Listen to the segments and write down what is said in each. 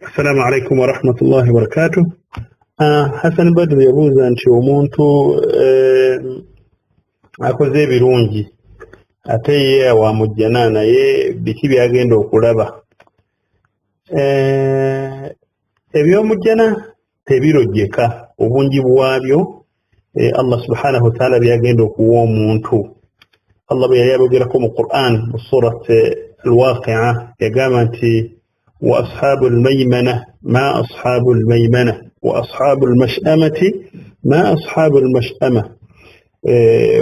السلام عليكم ورحمة الله وبركاته. Hassan Badru yabuuza nti omuntu akoze ebirungi ate ye awamujjana naye biki byagenda okulaba. Ebyomujjana tebirojjeka obungi bwabyo Allah subhanahu wa ta'ala byagenda okuwa omuntu. Allah bwe yali abogerako mu Qur'an mu surat al-Waqi'a yagamba nti وأصحاب الميمنة ما أصحاب الميمنة وأصحاب المشأمة ما أصحاب المشأمة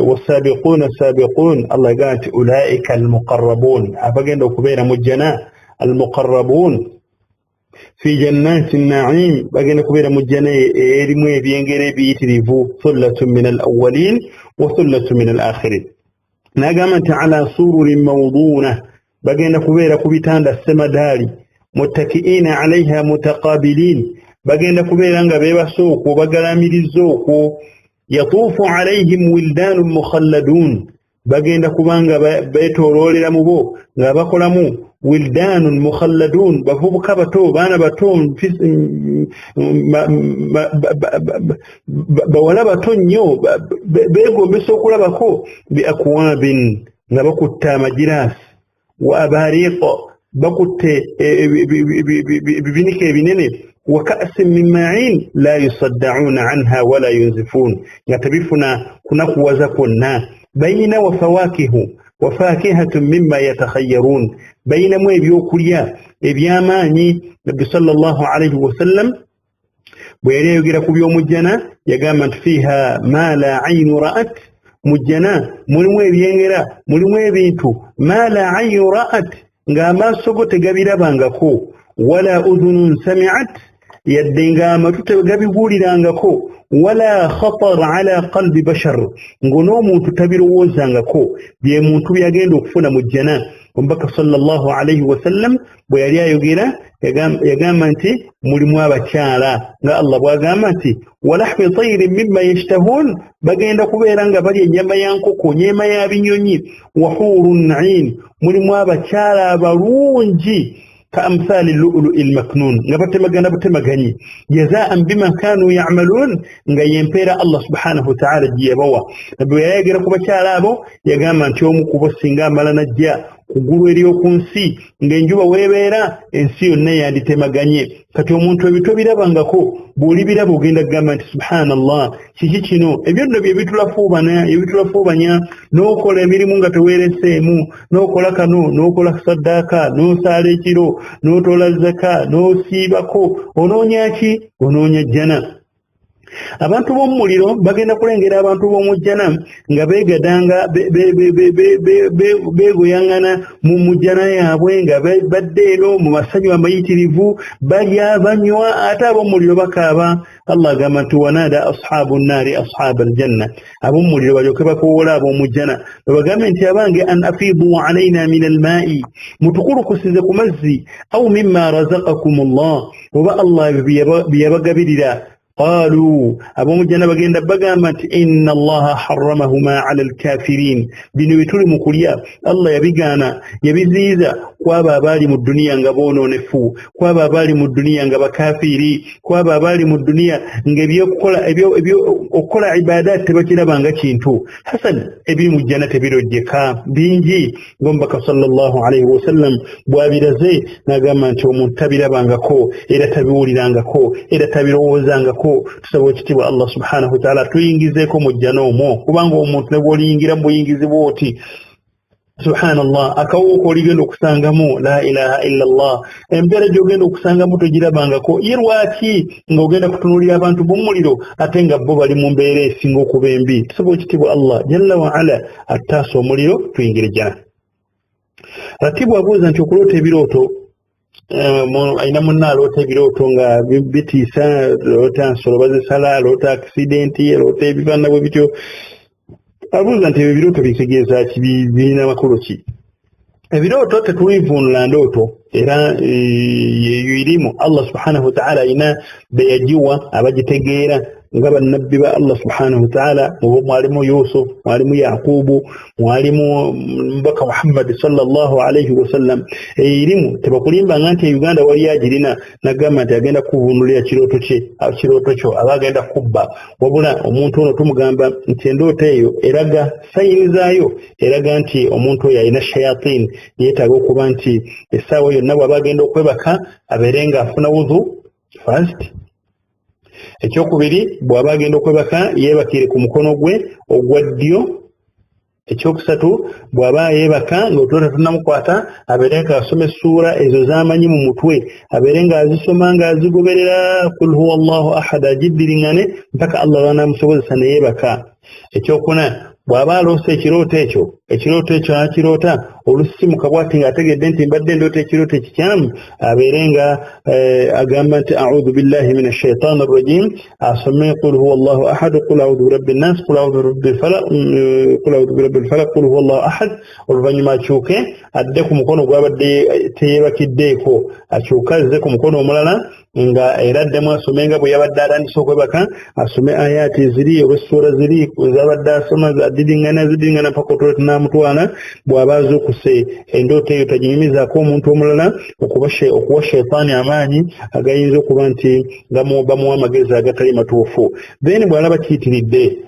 والسابقون السابقون الله قال أولئك المقربون أفقين لو كبير مجنا المقربون في جنات النعيم بقين كبير مجنا إرمي بينجري بيتريفو ثلة من الأولين وثلة من الآخرين نقامت على سرر موضونة بقين كبير كبيتان السمداري متكئين عليها متقابلين bagenda kubeera nga beebasooka bagalamiriza okwo yatuufu alayhim wildaanu mukhalladun bagenda kubanga beetooloolera mu bo nga bakolamu wildaanun mukhalladun bavubuka bato baana bato bawala bato nnyo beegombesa okulabako bi akwabin nga bakutta amagiraasi wa abariqa bakutte bibinike ebinene wa ka'sin min ma'in la yusaddauna anha wala yunzifun yatabifuna kunakuwaza kwonna bayina wa fawakihatun mimma yatakhayyarun bayina mu ebyokulya ebyamaanyi nabbi sallallahu alayhi wasallam bwe yali ayogera ku byomujjana yagamba nti fiha ma la aynu ra'at mujjana mulimu ebyengera mulimu ebintu ma la aynu ra'at ng'amaaso go tegabirabangako wala udhunun sami'at yadde ng'amatu tegabibuulirangako wala khatar ala qalbi bashar ng'onoomuntu tabirowoozangako bye muntu byagenda okufuna mu jjana. Omubaka sallallahu alayhi wasallam bwe yali ayogera yagamba nti mulimu abakyala nga Allah bw'agamba nti walahmi tayrin mimma yashtahun bagenda kubeera nga balya ennyama ya nkoko nnyama ya binyonyi wa hurun 'ain mulimu abakyala abalungi كأمثال اللؤلؤ المكنون نبتمغنا بتمغني جزاء بما كانوا يعملون غيمبيرا الله سبحانه وتعالى جيبوا نبيغيرا كبچالابو يغاما نتيومو كوبسينغا مالانجا kugulu eryokunsi ng'enjuba weebeera ensi yonna yanditemaganye kati omuntu ebito birabangako bw'oli biraba ogenda kugamba nti subhanallah kiki kino ebyo nno bye bitulafuubanya n'okola emirimu nga teweereseemu n'okola kano n'okola saddaaka n'osaala ekiro n'otola zaka n'osiibako onoonya ki onoonya jjana. Abantu b'omuliro bagenda kulengera abantu b'omujjana nga beegadanga beegoyangana mu mujjana yaabwe nga badde eno mu masanyu amayitirivu balya banywa ate ab'omuliro bakaaba. Allah agamba nti wanaada ashaabu nnaari ashaaba aljanna ab'omuliro balyoke bakoowola ab'omujjana babagambe nti abange an afiidu alayna min almaa'i mutukulukusize ku mazzi aw mimma razaqakum Allah oba Allah bye yabagabirira. قالوا أبو مجانا بغينا بغامت إن الله حرمهما على الكافرين بنو يتولي مكوليا الله يبغانا يبزيزا kwaba bali mu dunia nga bononefu kwaba bali mu dunia nga bakafiri kwaba bali mu dunia nga ebyo okola ibadat tebakirabanga kintu hasan ebi mu jannati ebirojjeka bingi ngombaka sallallahu alayhi wasallam bwabiraze nagamba nti omuntu tabirabangako era tabiwulirangako era tabirowoozangako. Tusaba ekitiibwa Allah subhanahu wa ta'ala tuyingizeeko mu jjana omwo kubanga omuntu ne bw'oliyingira mu buyingizi bw'oti subhanallah akawuka oligenda okusangamu la ilaha illa Allah embeera gy'ogenda okusangamu togirabangako ye lwaki ng'ogenda kutunuulira abantu b'omuliro ate nga bo bali mu mbeera esinga okuba embi. Tusaba ekitiibwa Allah jalla wa ala attaasa omuliro tuyingire jjana. Ratibu abuuza nti okuloota ebirooto ayina munna aloota ebirooto nga bitiisa loota nsolo bazisala aloota akisidenti aloota ebifaanana bwe bityo abuuza nti ebirooto bitegeeza ki birina makulu ki. Ebirooto tetulivuunula ndooto era yeyo irimu Allah subhanahu wa ta'ala ayina beyagiwa abagitegeera ngaba nabbi ba Allah subhanahu wa ta'ala mwalimu Yusuf mwalimu Yaqubu mwalimu mbaka Muhammad sallallahu alayhi wa sallam elimu tebakulimba ngante Uganda wali ajirina nagamba nti agenda kuvunulira kiroto kyo abagenda kubba wabula omuntu ono tumugamba nti endooto eyo eraga sayini zaayo eraga nti omuntu oyo alina shayatin yeetaaga okuba nti essaawa yonna bw'abagenda okwebaka abeerenga afuna wudu first. Ekyokubiri bw'aba agenda okwebaka yeebakire ku mukono gwe ogwa ddyo. Ekyokusatu bw'aba yeebaka ng'otulo tetunnamukwata abeerenga asoma essuura ezo z'amanyi mu mutwe abeerenga azisoma ng'azigoberera kul huwa allahu ahad agiddiriŋŋane mpaka Allah lw'anaamusobozesa ne yeebaka. Ekyokuna bw'aba aloose ekirooto ekyo akiroota olusi mu kabwati ng'ategedde nti mbadde ndoota ekirooto ekikyamu abeerenga agamba nti a'udhu billahi minash shaitani rrajim asome qul huwa allahu ahad qul a'udhu birabbi nnas qul a'udhu birabbil falaq qul huwa allahu ahad oluvannyuma akyuke adde ku mukono gw'abadde teyeebakiddeeko akyuke azze ku mukono omulala nga era addemu asome nga bwe yabadde atandise okwebaka asome ayaati ziri olw'essuura ziri z'abadde asoma ziddiŋŋana paka otulo tunaamutwala bw'aba azuukuse endooto eyo taginyumizaako omuntu omulala okuwa sheitaani amaanyi agayinza okuba nti bamuwa amagezi agatali matuufu. Then bw'alaba kiyitiridde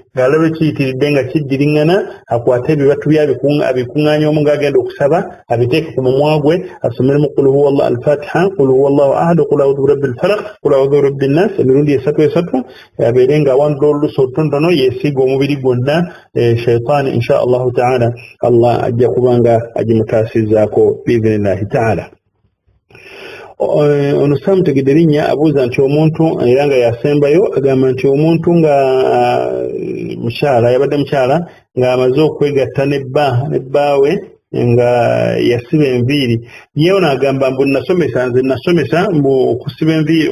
nga kiddiriŋŋana akwate ebibatu abikuŋŋaanya omu ng'agenda okusaba abiteeke ku mumwa gwe asomeremu qul huwa allah al-fatiha qul huwa allahu ahad qul a'udhu birabbil falaq qul a'udhu birabbin nas emirundi esatu abeere nga awandula olulusi olutonotono yeesiiga omubiri gwonna sheitaani insha allahu taala Allah ajja kubanga agimutaasizzaako biidhnillahi taala. Ono samutegedde linnya abuuza nti omuntu era nga yasembayo agamba nti omuntu nga yabadde mukyala ng'amaze okwegatta ne bbaawe nga yasiba enviiri yeewo n'agamba mbu nasomesa mbu okusiba enviiri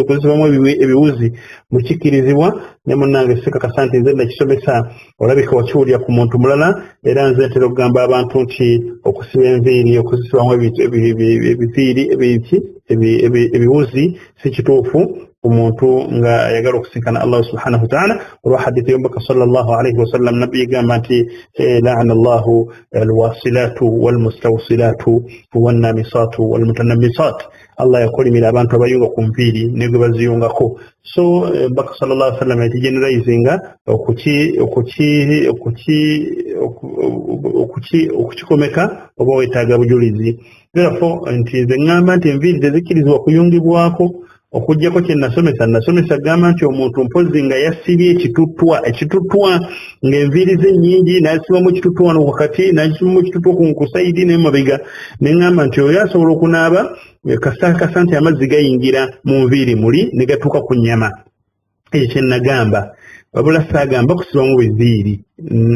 okuzibamu ebiwuzi mukikkirizibwa ne munnange sikakasa nti nze nakisomesa olabika wakiwulira ku muntu mulala era nze ntera okugamba abantu nti okusiba enviiri okuzisibamu ebiwuzi si kituufu omuntu nga ayagala okusinkana Allah subhanahu wa ta'ala olwa hadithi y'omubaka sallallahu alayhi wa sallam nabbi yagamba nti la'ana Allahu alwasilatu walmustawsilatu wannamisatu walmutanammisat Allah yakolimira abantu abayunga ku nviiri ne gwe baziyungako. So Mbaka sallallahu alayhi wa sallam yakigenerayizinga okukikomeka oba weetaaga bujulizi. Therefore nti nze ŋŋamba nti enviiri tezikkirizibwa kuyungibwako okujjako kye nasomesa gamba nti omuntu mpozi nga yasibye ekituttwa ng'enviiri ze nnyingi n'asibamu ekituttwa wano wakati n'asibamu ekituttwa ku sayidi n'emabega neŋŋamba nti oyo asobola okunaaba kasa nti amazzi gayingira mu nviiri muli ne gatuuka ku nnyama. Ekyo kye nagamba wabula saagamba kusibamu biviiri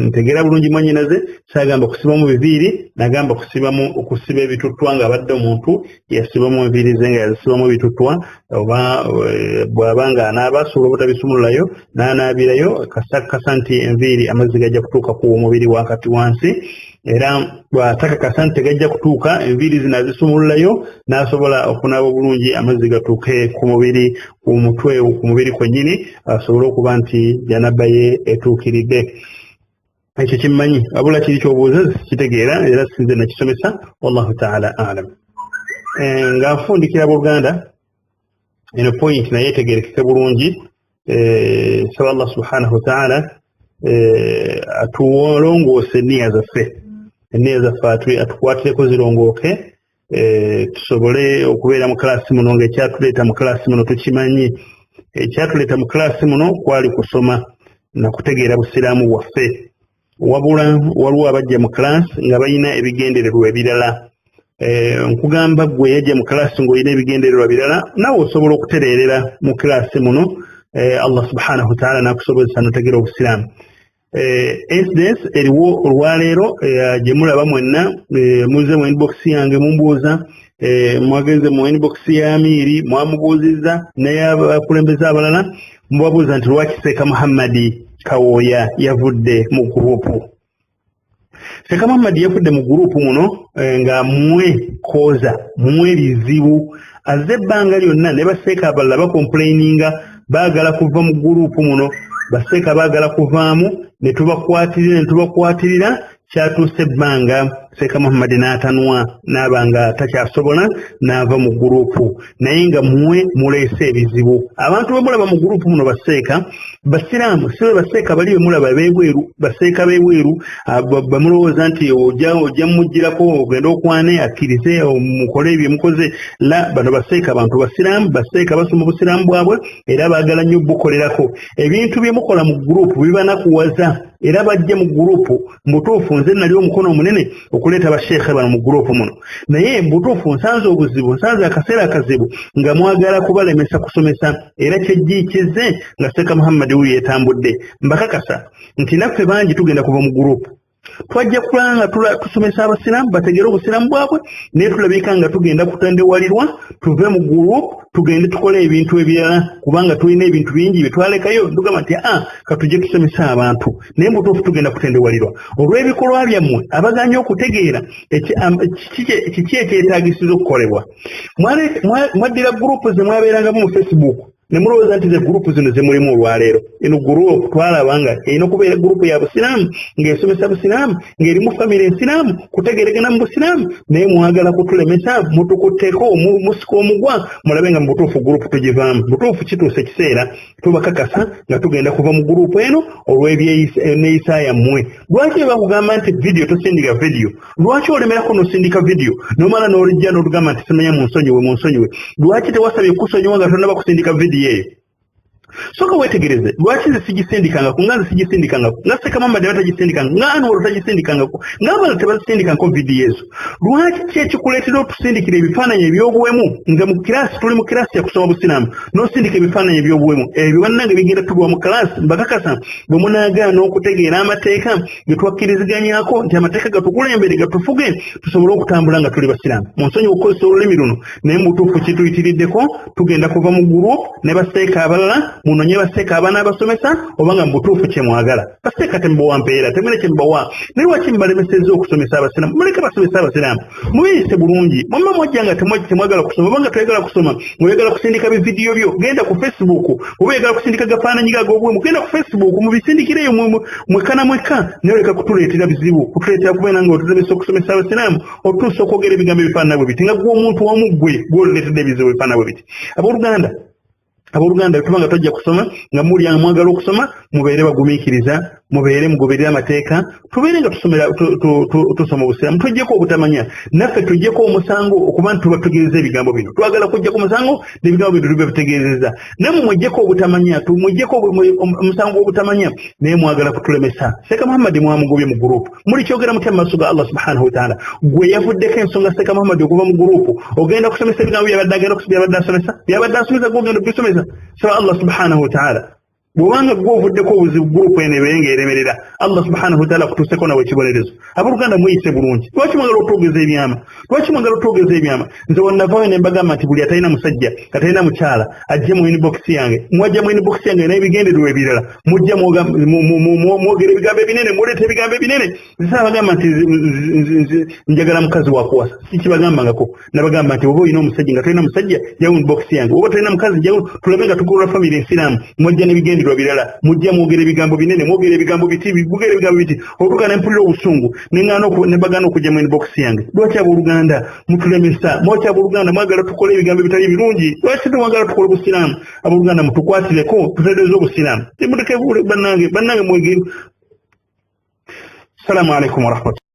ntegeera bulungi mwannyinaze saagamba kusibamu biviiri nagamba okusiba ebituttwa ng'abadde omuntu yasibamu enviiri ze nga yazisibamu ebituttwa oba bw'aba nga anaaba asobola obutabisumululayo n'anaabirayo kasa nti enviiri amazzi gajja kutuuka ku omubiri wakati wansi era bw'atakakasa nti tegajja kutuuka enviiri zinaazisumululayo n'asobola okunaaba obulungi amazzi gatuuke ku mubiri ku mutwe ku mubiri kwennyini asobole okuba nti janaba ye etuukiridde. Ekyo kimmanyi wabula kiri ky'obuuza kitegeera era sinze nakisomesa wallahu ta'ala a'lam. Nga nfundikira Buganda eno point naye etegeerekeke bulungi saba Allah subhanahu wa ta'ala atuwolongoose enniya zaffe atukwatireko zirongooke tusobole okubeera mu kalaasi muno ng'ekyatuleeta mu kalaasi muno tukimanyi. Ekyatuleeta mu kalaasi muno kwali kusoma na kutegeera busiraamu bwaffe wabula waliwo abajja mu kalaasi nga balina ebigendererwa ebirala. Nkugamba gwe yajja mu kalaasi ng'olina ebigendererwa birala nawe osobola okutereerera mu kalaasi muno Allah subhanahu wa ta'ala n'akusobozesa n'otegeera obusiraamu. Incidence eriwo olwaleero gye mulaba mwenna muze mu inbox yange mumbuuza mwagenze mu inbox ya Amiri mwamubuuzizza naye abakulembeze abalala mubabuuza nti lwaki Seeka Muhammadi Kawooya yavudde mu gurupu. Seeka Muhammadi yavudde mu gurupu muno nga mmwe bizibu azze ebbanga lyonna ne baseeka abalala bakomplaininga baagala kuva mu gurupu muno baseeka baagala kuvaamu ne tubakwatirira kyatuuse ebbanga Seeka Muhammad n'atanwa n'abanga takyasobola n'ava mu gurupu naye nga mmwe muleese ebizibu abantu bemulaba mu gurupu muno baseeka basiraamu sibe baseeka bali bemulaba bebweru baseeka bebweru bamulowooza nti ojja mumugirako ogenda okwane akkirize mukole ebyo mukoze la bano baseeka abantu basiraamu baseeka basoma obusiraamu bwabwe era baagala nnyo bukolerako ebintu bye mukola mu gurupu bibanakuwaza era bajja mu gurupu mbutuufu nze nali omukono omunene okuleeta basheekhe bano mu gurupu muno naye mbutuufu nsanze obuzibu nsanze akaseera akazibu nga mwagala kubalemesa kusomesa era kyejjiikize nga Seeka Muhammad wuyo yetambudde mbakakasa nti naffe bangi tugenda kuva mu gurupu twajja kulanga tusomesa abasiraamu bategere obusiraamu bwabwe naye tulabika nga tugenda kutendewalirwa tuve mu gurupu tugende tukole ebintu ebirala kubanga tulina ebintu bingi byetwalekayo tugamba nti katujje tusomesa abantu naye mbutuufu tugenda kutendewalirwa olw'ebikolwa byammwe abaganya okutegeera kiki ekyetaagisiza okukolebwa mwaddira gurupu ze mwabeerangamu mu Facebook ne mulowooza nti ze gurupu zino ze mulimu olwaleero eno gurupu twalaba nga erina okubeera gurupu ya busiraamu ng'esomesa busiraamu ng'erimu famire ensiraamu kutegeregana mu busiraamu naye mwagala kutulemesa mutukutteko musika omugwa mulabe nga mu butuufu gurupu tugivaamu butuufu kituuse ekiseera tubakakasa nga tugenda kuva mu gurupu eno olw'ebyeneeyisa yammwe lwaki bakugamba nti vidiyo tosindika vidiyo lwaki olemerako nosindika vidiyo nomala n'olijja n'otugamba nti simanya munsonyiwe lwaki tewasabye kusonyiwa nga tonnaba kusindika vidiyo yeyo soka wetegereze lwaki sigisindikangako nga sigisindikangako nga Seeka Muhammad batagisindikanga nga Anwar tagisindikangako ng'abala tebazisindikangako vidiyo ezo lwaki kyekikuleetera otusindikira ebifaananyi ebyobuwemu nga mu kiraasi tuli mu kiraasi ya kusoma busiraamu n'osindika ebifaananyi ebyobuwemu ebyo bannange bigenda tugwa mu kalaasi mbakakasa bwe munaagaana okutegeera amateeka ge twakkiriziganyako nti amateeka gatukulembere gatufuge tusobole okutambula nga tuli basiraamu munsonyi okukozesa olulimi luno naye mutuufu kituyitiriddeko tugenda kuva mu gurupu ne baseeka abalala munonye baseeka abaana abasomesa obanga mu butuufu kye mwagala baseeka temubawa mpeera temulina kye mubawa naye lwaki mubalemesezza okusomesa abasiraamu muleke basomesa abasiraamu mubiyise bulungi mwemba mwajja nga temwagala kusoma obanga toyagala kusoma mweyagala kusindika bividiyo byo genda ku Facebook oba oyagala kusindika gafaananyi gag'obuwemu genda ku Facebook mubisindikireyo mweka na mweka naye oleka kutuleetera bizibu kutuleetera kubeera nga otulemesa okusomesa abasiraamu otutuusa okwogera ebigambo ebifaanana bwe biti nga gwe omuntu wamu gwe gw'oluleetedde ebizibu ebifaanana bwe biti abooluganda tubanga tojja kusoma nga mulyanga mwagala okusoma mubeere bagumiikiriza mubeere mugoberera amateeka tubeere nga tusoma obusiraamu tujjeko obutamanya naffe tujjeko omusango okuba nti tuba tutegeereza ebigambo bino twagala kujjako omusango n'ebigambo bino tube bitegeereza naye mujjeko obutamanya tumujjeko omusango obutamanya naye mwagala kutulemesa Seeka Muhammad mwamugobye mu gurupu muli kyogera mutya mu maaso ga Allah subhanahu wa ta'ala gwe yavuddeko ensonga Seeka Muhammad okuva mu gurupu ogenda kusomesa ebigambo byabadde asomesa gwogenda okubisomesa so Allah subhanahu wa ta'ala bwobanga gwovuddeko obuzibu gurupu eno ebeerenga eremerera Allah subhanahu wa ta'ala kutuuseko nawe ekibonerezo abooluganda mweyise bulungi lwaki mwagala otwogeza ebyama nze wannavaayo ne mbagamba nti buli atalina musajja katalina mukyala ajje mu inbox yange mwajja mu inbox yange n'ebigendererwa ebirala mujja mwogera ebigambo ebinene muleeta ebigambo ebinene nzisabagamba nti njagala mukazi wakuwasa sikibagambangako nabagamba nti oba olina omusajja nga talina musajja jawu inbox yange oba talina mukazi jawu tulabe nga tukulula famire ensiraamu mwajja n'ebigendererwa birala mujja mwogera ebigambo binene mwogera ebigambo biti bigugera ebigambo biti otuka nempulira obusungu nebagaana okujja mu inbox yange lwaki abooluganda mutulemesa lwaki abooluganda mwagala tukole ebigambo ebitali birungi lwaki temwagala tukole obusiraamu abooluganda mutukwatireko tutereeze obusiraamu temuteke bannange mwegere. Assalamu alaikum warahmatullahi